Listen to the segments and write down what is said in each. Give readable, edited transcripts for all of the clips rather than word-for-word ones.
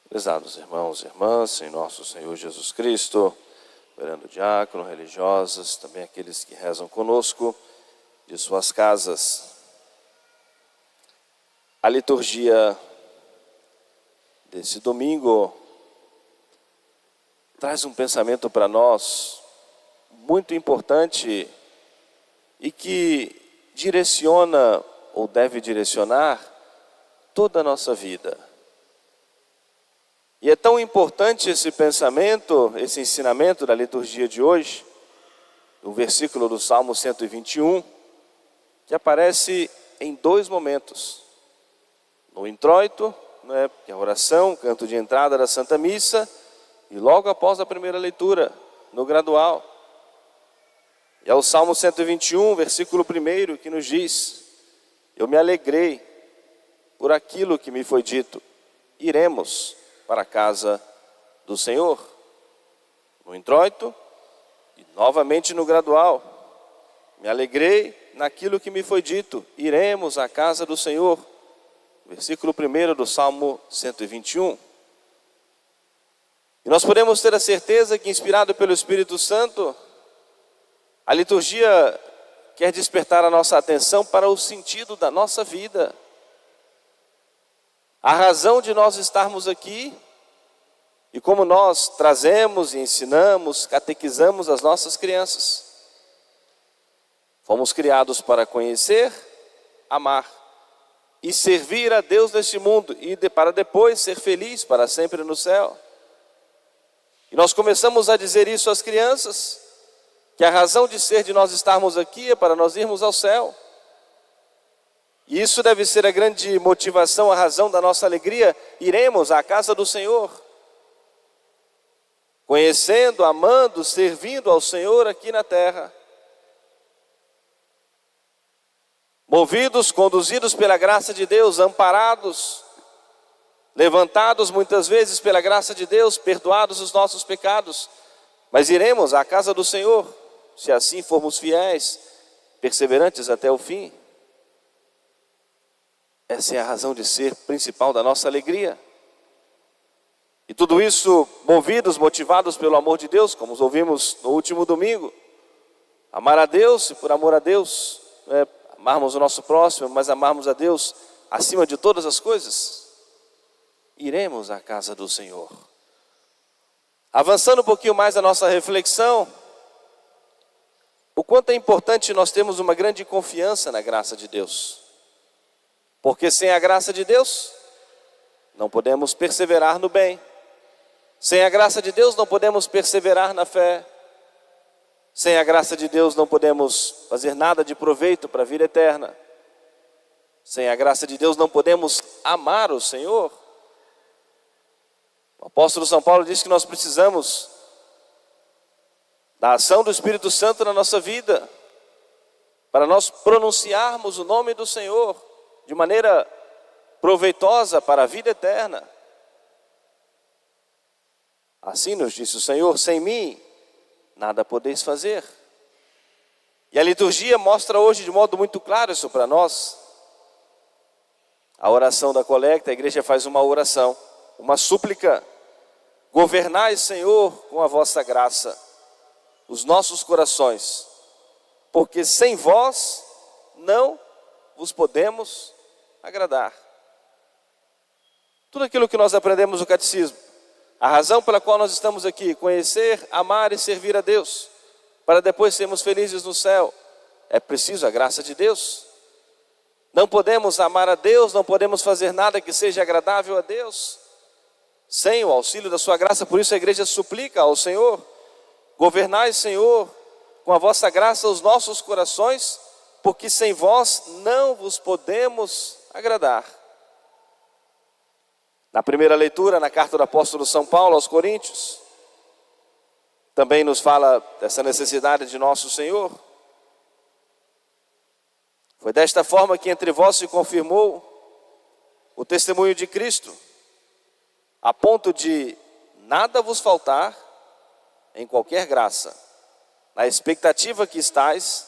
Prezados irmãos e irmãs, em nosso Senhor Jesus Cristo, venerando diácono, religiosas, também aqueles que rezam conosco de suas casas. A liturgia desse domingo traz um pensamento para nós muito importante e que direciona ou deve direcionar toda a nossa vida. E é tão importante esse pensamento, esse ensinamento da liturgia de hoje, no versículo do Salmo 121, que aparece em dois momentos. No introito, que é a oração, canto de entrada da Santa Missa, e logo após a primeira leitura, no gradual. E é o Salmo 121, versículo 1, que nos diz: eu me alegrei por aquilo que me foi dito, iremos para a casa do Senhor. No introito e novamente no gradual. Me alegrei naquilo que me foi dito, iremos à casa do Senhor. Versículo 1 do Salmo 121. E nós podemos ter a certeza que, inspirado pelo Espírito Santo, a liturgia quer despertar a nossa atenção para o sentido da nossa vida. A razão de nós estarmos aqui e como nós trazemos e ensinamos, catequizamos as nossas crianças. Fomos criados para conhecer, amar e servir a Deus neste mundo e para depois ser feliz para sempre no céu. E nós começamos a dizer isso às crianças, que a razão de ser de nós estarmos aqui é para nós irmos ao céu. E isso deve ser a grande motivação, a razão da nossa alegria. Iremos à casa do Senhor, conhecendo, amando, servindo ao Senhor aqui na terra. Movidos, conduzidos pela graça de Deus, amparados, levantados muitas vezes pela graça de Deus, perdoados os nossos pecados. Mas iremos à casa do Senhor, se assim formos fiéis, perseverantes até o fim. Essa é a razão de ser principal da nossa alegria. E tudo isso movidos, motivados pelo amor de Deus, como ouvimos no último domingo. Amar a Deus e por amor a Deus, amarmos o nosso próximo, mas amarmos a Deus acima de todas as coisas. Iremos à casa do Senhor. Avançando um pouquinho mais a nossa reflexão, o quanto é importante nós termos uma grande confiança na graça de Deus. Porque sem a graça de Deus, não podemos perseverar no bem. Sem a graça de Deus, não podemos perseverar na fé. Sem a graça de Deus, não podemos fazer nada de proveito para a vida eterna. Sem a graça de Deus, não podemos amar o Senhor. O apóstolo São Paulo diz que nós precisamos da ação do Espírito Santo na nossa vida, para nós pronunciarmos o nome do Senhor de maneira proveitosa para a vida eterna. Assim nos disse o Senhor: sem mim nada podeis fazer. E a liturgia mostra hoje de modo muito claro isso para nós. A oração da coleta, a igreja faz uma oração, uma súplica: governai, Senhor, com a vossa graça os nossos corações, porque sem vós não vos podemos agradar. Tudo aquilo que nós aprendemos no catecismo, a razão pela qual nós estamos aqui, conhecer, amar e servir a Deus, para depois sermos felizes no céu, é preciso a graça de Deus. Não podemos amar a Deus, não podemos fazer nada que seja agradável a Deus sem o auxílio da sua graça. Por isso a igreja suplica ao Senhor: governai, Senhor, com a vossa graça os nossos corações, porque sem vós não vos podemos agradar. Na primeira leitura, na carta do apóstolo São Paulo aos Coríntios, também nos fala dessa necessidade de nosso Senhor. Foi desta forma que entre vós se confirmou o testemunho de Cristo, a ponto de nada vos faltar em qualquer graça, na expectativa que estais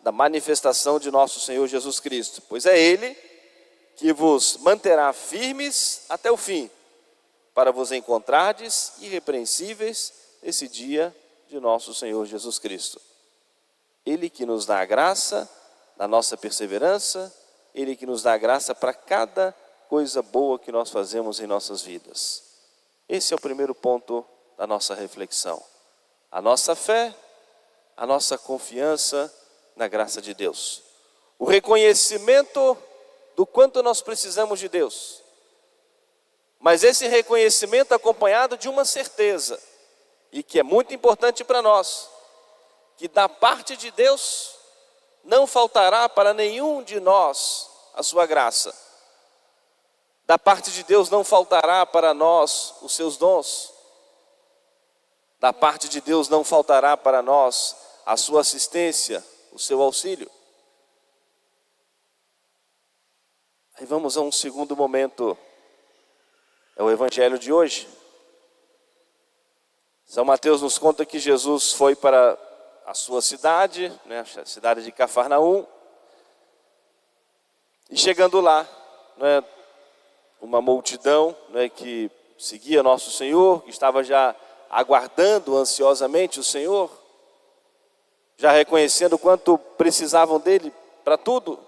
da manifestação de nosso Senhor Jesus Cristo. Pois é Ele que vos manterá firmes até o fim, para vos encontrardes irrepreensíveis esse dia de nosso Senhor Jesus Cristo. Ele que nos dá a graça na nossa perseverança, Ele que nos dá a graça para cada coisa boa que nós fazemos em nossas vidas. Esse é o primeiro ponto da nossa reflexão. A nossa fé, a nossa confiança na graça de Deus. O reconhecimento do quanto nós precisamos de Deus. Mas esse reconhecimento acompanhado de uma certeza, e que é muito importante para nós, que da parte de Deus não faltará para nenhum de nós a sua graça. Da parte de Deus não faltará para nós os seus dons. Da parte de Deus não faltará para nós a sua assistência, o seu auxílio. Aí vamos a um segundo momento, é o evangelho de hoje. São Mateus nos conta que Jesus foi para a sua cidade, a cidade de Cafarnaum, e chegando lá, uma multidão que seguia nosso Senhor, que estava já aguardando ansiosamente o Senhor, já reconhecendo o quanto precisavam dele para tudo.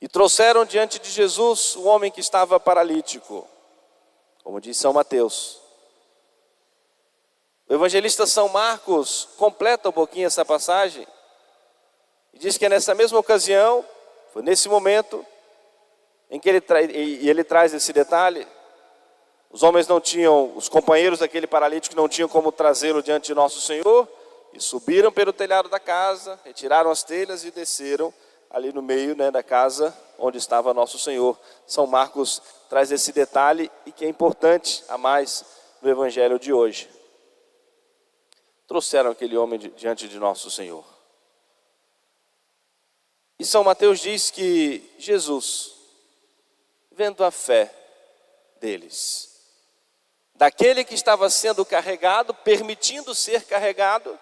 E trouxeram diante de Jesus o homem que estava paralítico, como diz São Mateus. O evangelista São Marcos completa um pouquinho essa passagem e diz que é nessa mesma ocasião, foi nesse momento, em que ele traz esse detalhe. Os homens não tinham, os companheiros daquele paralítico não tinham como trazê-lo diante de nosso Senhor, e subiram pelo telhado da casa, retiraram as telhas e desceram ali no meio da casa onde estava nosso Senhor. São Marcos traz esse detalhe e que é importante a mais no evangelho de hoje. Trouxeram aquele homem diante de nosso Senhor. E São Mateus diz que Jesus, vendo a fé deles, daquele que estava sendo carregado, permitindo ser carregado,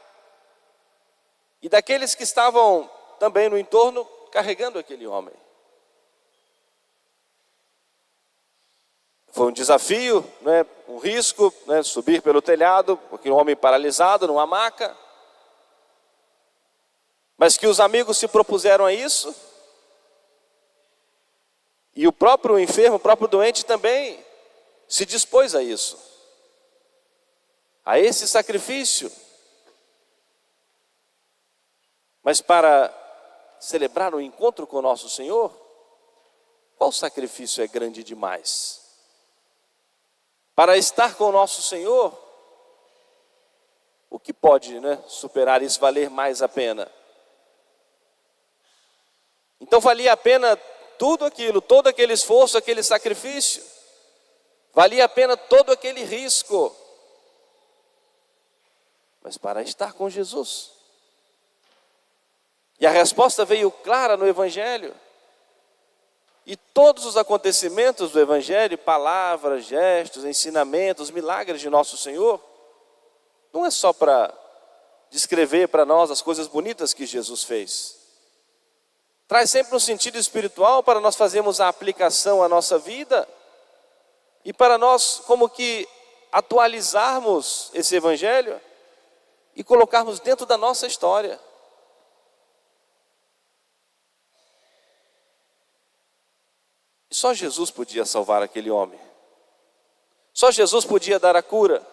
e daqueles que estavam também no entorno, carregando aquele homem. Foi um desafio, um risco, subir pelo telhado, aquele homem paralisado numa maca. Mas que os amigos se propuseram a isso. E o próprio enfermo, o próprio doente também se dispôs a isso. A esse sacrifício. Mas para celebrar o encontro com o nosso Senhor, qual sacrifício é grande demais? Para estar com o nosso Senhor, o que pode superar isso, valer mais a pena? Então valia a pena tudo aquilo, todo aquele esforço, aquele sacrifício, valia a pena todo aquele risco, mas para estar com Jesus. E a resposta veio clara no Evangelho. E todos os acontecimentos do Evangelho, palavras, gestos, ensinamentos, milagres de nosso Senhor, não é só para descrever para nós as coisas bonitas que Jesus fez. Traz sempre um sentido espiritual para nós fazermos a aplicação à nossa vida e para nós como que atualizarmos esse Evangelho e colocarmos dentro da nossa história. E só Jesus podia salvar aquele homem. Só Jesus podia dar a cura,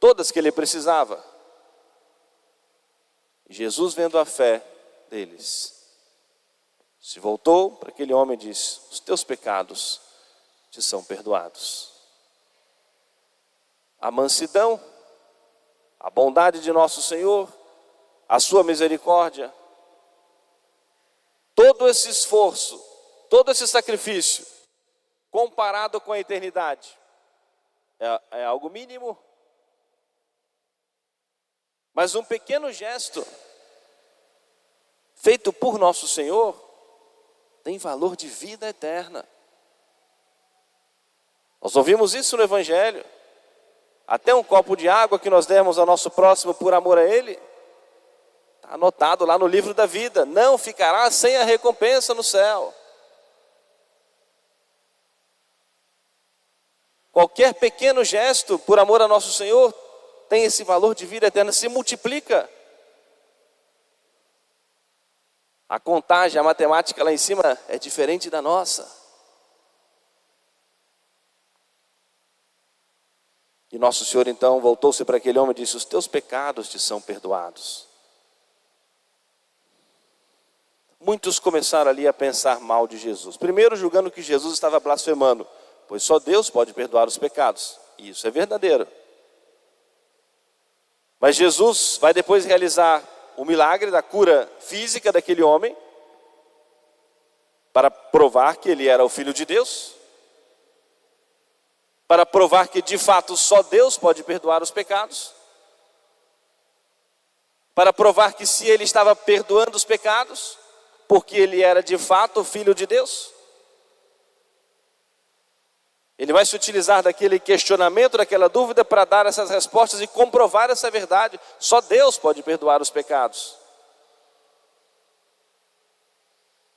todas que ele precisava. E Jesus, vendo a fé deles, se voltou para aquele homem e disse: os teus pecados te são perdoados. A mansidão, a bondade de nosso Senhor, a sua misericórdia, todo esse esforço, todo esse sacrifício, comparado com a eternidade, é algo mínimo. Mas um pequeno gesto, feito por nosso Senhor, tem valor de vida eterna. Nós ouvimos isso no Evangelho. Até um copo de água que nós demos ao nosso próximo por amor a Ele, está anotado lá no livro da vida, não ficará sem a recompensa no céu. Qualquer pequeno gesto, por amor a nosso Senhor, tem esse valor de vida eterna, se multiplica. A contagem, a matemática lá em cima é diferente da nossa. E nosso Senhor então voltou-se para aquele homem e disse: os teus pecados te são perdoados. Muitos começaram ali a pensar mal de Jesus. Primeiro julgando que Jesus estava blasfemando, pois só Deus pode perdoar os pecados. E isso é verdadeiro. Mas Jesus vai depois realizar o milagre da cura física daquele homem, para provar que ele era o Filho de Deus, para provar que de fato só Deus pode perdoar os pecados, para provar que se ele estava perdoando os pecados, porque ele era de fato o Filho de Deus. Ele vai se utilizar daquele questionamento, daquela dúvida, para dar essas respostas e comprovar essa verdade. Só Deus pode perdoar os pecados.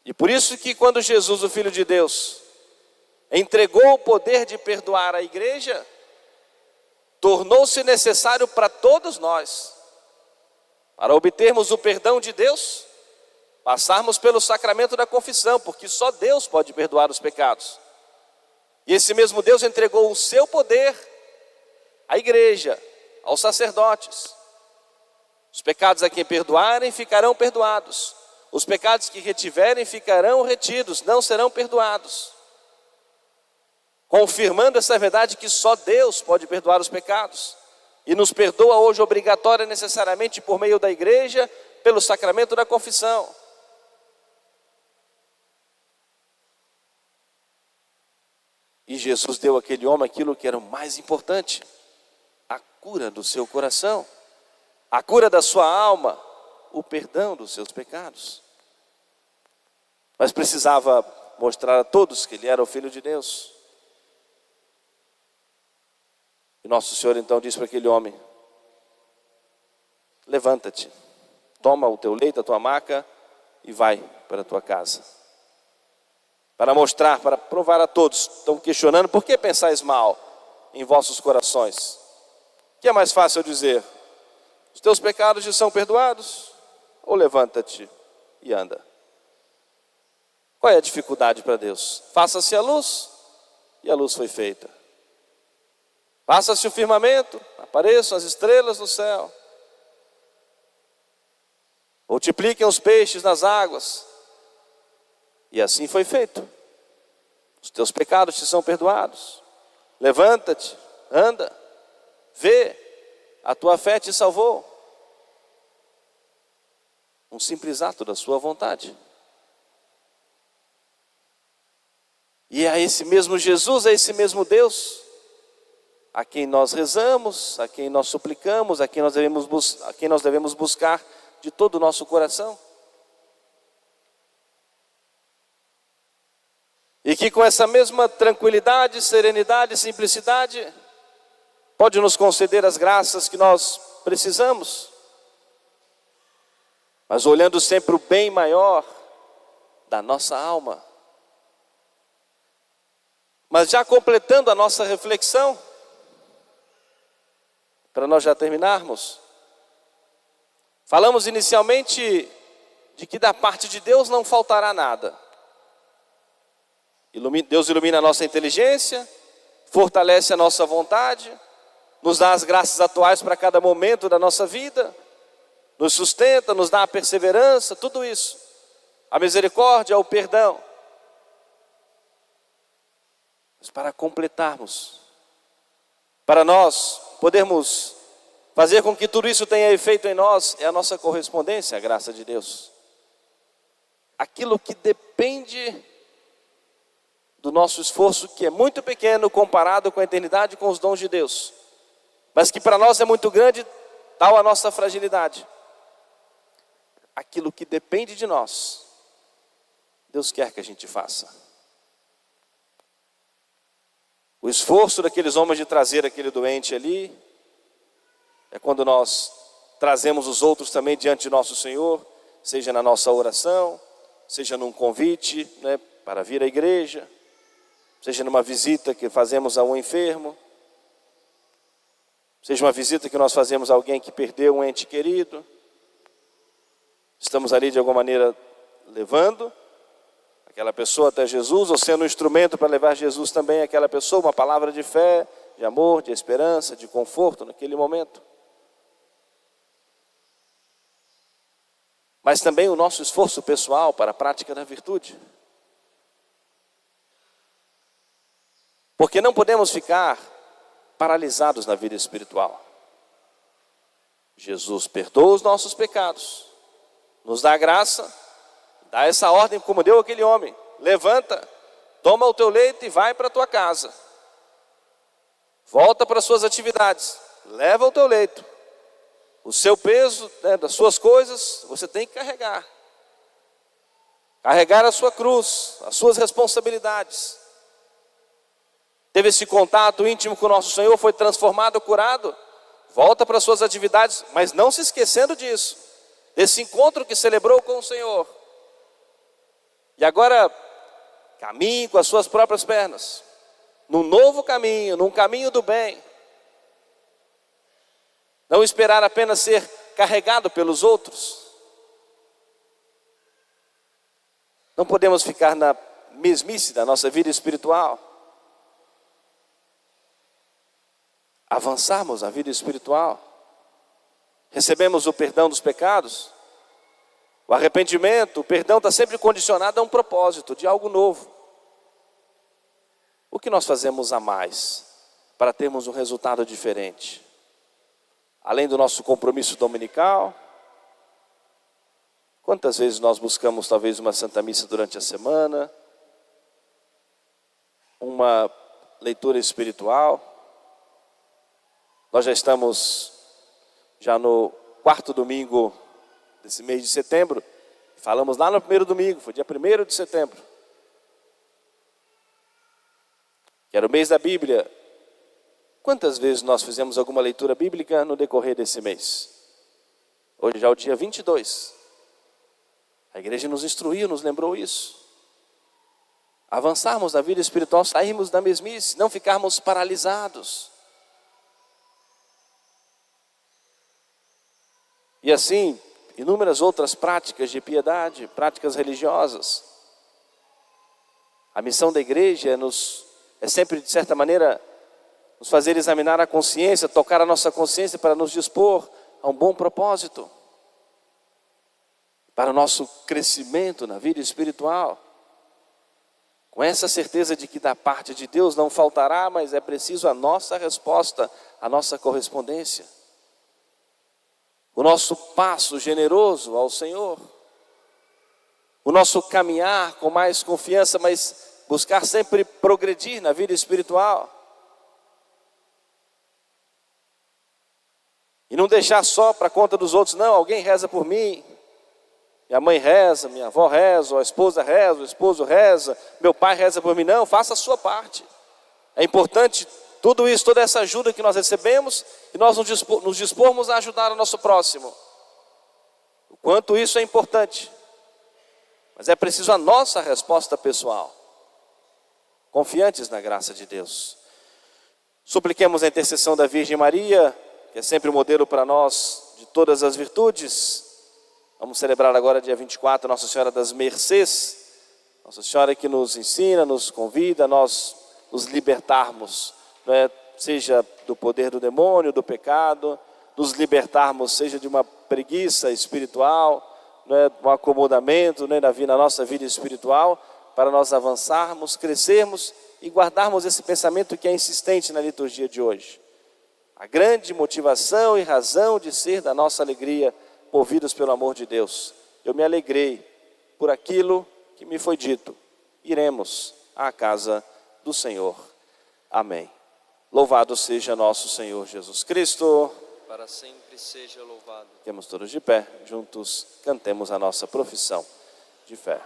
E por isso que quando Jesus, o Filho de Deus, entregou o poder de perdoar a igreja, tornou-se necessário para todos nós, para obtermos o perdão de Deus, passarmos pelo sacramento da confissão, porque só Deus pode perdoar os pecados. E esse mesmo Deus entregou o seu poder à igreja, aos sacerdotes. Os pecados a quem perdoarem ficarão perdoados. Os pecados que retiverem ficarão retidos, não serão perdoados. Confirmando essa verdade que só Deus pode perdoar os pecados. E nos perdoa hoje obrigatória necessariamente por meio da igreja, pelo sacramento da confissão. E Jesus deu àquele homem aquilo que era o mais importante: a cura do seu coração, a cura da sua alma, o perdão dos seus pecados. Mas precisava mostrar a todos que ele era o Filho de Deus. E nosso Senhor então disse para aquele homem: levanta-te, toma o teu leito, a tua maca e vai para a tua casa. Para mostrar, para provar a todos, estão questionando: por que pensais mal em vossos corações? O que é mais fácil eu dizer? Os teus pecados te são perdoados? Ou levanta-te e anda? Qual é a dificuldade para Deus? Faça-se a luz, e a luz foi feita. Faça-se o firmamento, apareçam as estrelas no céu. Multipliquem os peixes nas águas. E assim foi feito. Os teus pecados te são perdoados. Levanta-te, anda, vê, a tua fé te salvou. Um simples ato da sua vontade. E é esse mesmo Jesus, é esse mesmo Deus, a quem nós rezamos, a quem nós suplicamos, a quem nós devemos buscar de todo o nosso coração. E que com essa mesma tranquilidade, serenidade, simplicidade, pode nos conceder as graças que nós precisamos, mas olhando sempre o bem maior da nossa alma. Mas já completando a nossa reflexão, para nós já terminarmos, falamos inicialmente de que da parte de Deus não faltará nada. Deus ilumina a nossa inteligência, fortalece a nossa vontade, nos dá as graças atuais para cada momento da nossa vida, nos sustenta, nos dá a perseverança, tudo isso. A misericórdia, o perdão. Mas para completarmos, para nós podermos fazer com que tudo isso tenha efeito em nós, é a nossa correspondência à graça de Deus. Aquilo que depende do nosso esforço, que é muito pequeno comparado com a eternidade, com os dons de Deus, mas que para nós é muito grande, tal a nossa fragilidade. Aquilo que depende de nós, Deus quer que a gente faça. O esforço daqueles homens de trazer aquele doente ali, é quando nós trazemos os outros também diante de nosso Senhor, seja na nossa oração, seja num convite, para vir à igreja. seja numa visita que fazemos a um enfermo, seja uma visita que nós fazemos a alguém que perdeu um ente querido. Estamos ali de alguma maneira levando aquela pessoa até Jesus, ou sendo um instrumento para levar Jesus também àquela pessoa, uma palavra de fé, de amor, de esperança, de conforto naquele momento. Mas também o nosso esforço pessoal para a prática da virtude. Porque não podemos ficar paralisados na vida espiritual. Jesus perdoa os nossos pecados, nos dá graça, dá essa ordem como deu aquele homem: levanta, toma o teu leito e vai para a tua casa. Volta para as suas atividades, leva o teu leito. O seu peso, das suas coisas, você tem que carregar. Carregar a sua cruz, as suas responsabilidades. Teve esse contato íntimo com o nosso Senhor, foi transformado, curado. Volta para as suas atividades, mas não se esquecendo disso, desse encontro que celebrou com o Senhor. E agora, caminhe com as suas próprias pernas, num novo caminho, num caminho do bem. Não esperar apenas ser carregado pelos outros. Não podemos ficar na mesmice da nossa vida espiritual. Avançarmos na vida espiritual. Recebemos o perdão dos pecados. O arrependimento, o perdão está sempre condicionado a um propósito, de algo novo. O que nós fazemos a mais para termos um resultado diferente? Além do nosso compromisso dominical, quantas vezes nós buscamos talvez uma Santa Missa durante a semana, uma leitura espiritual? Nós já estamos no 4º domingo desse mês de setembro. Falamos lá no 1º domingo, foi dia 1º de setembro. Que era o mês da Bíblia. Quantas vezes nós fizemos alguma leitura bíblica no decorrer desse mês? Hoje já é o dia 22. A igreja nos instruiu, nos lembrou isso. Avançarmos na vida espiritual, sairmos da mesmice, não ficarmos paralisados. E assim, inúmeras outras práticas de piedade, práticas religiosas. A missão da igreja é sempre, de certa maneira, nos fazer examinar a consciência, tocar a nossa consciência para nos dispor a um bom propósito. Para o nosso crescimento na vida espiritual. Com essa certeza de que da parte de Deus não faltará, mas é preciso a nossa resposta, a nossa correspondência. O nosso passo generoso ao Senhor. O nosso caminhar com mais confiança, mas buscar sempre progredir na vida espiritual. E não deixar só para conta dos outros, não, alguém reza por mim. Minha mãe reza, minha avó reza, a esposa reza, o esposo reza, meu pai reza por mim. Não, faça a sua parte. É importante tudo isso, toda essa ajuda que nós recebemos e nós nos dispormos a ajudar o nosso próximo. O quanto isso é importante. Mas é preciso a nossa resposta pessoal. Confiantes na graça de Deus. Supliquemos a intercessão da Virgem Maria, que é sempre o modelo para nós de todas as virtudes. Vamos celebrar agora, dia 24, Nossa Senhora das Mercês. Nossa Senhora que nos ensina, nos convida a nós nos libertarmos, seja do poder do demônio, do pecado, nos libertarmos, seja de uma preguiça espiritual, um acomodamento na nossa vida espiritual, para nós avançarmos, crescermos e guardarmos esse pensamento que é insistente na liturgia de hoje. A grande motivação e razão de ser da nossa alegria, movidos pelo amor de Deus. Eu me alegrei por aquilo que me foi dito. Iremos à casa do Senhor. Amém. Louvado seja nosso Senhor Jesus Cristo. Para sempre seja louvado. Fiquemos todos de pé, juntos cantemos a nossa profissão de fé.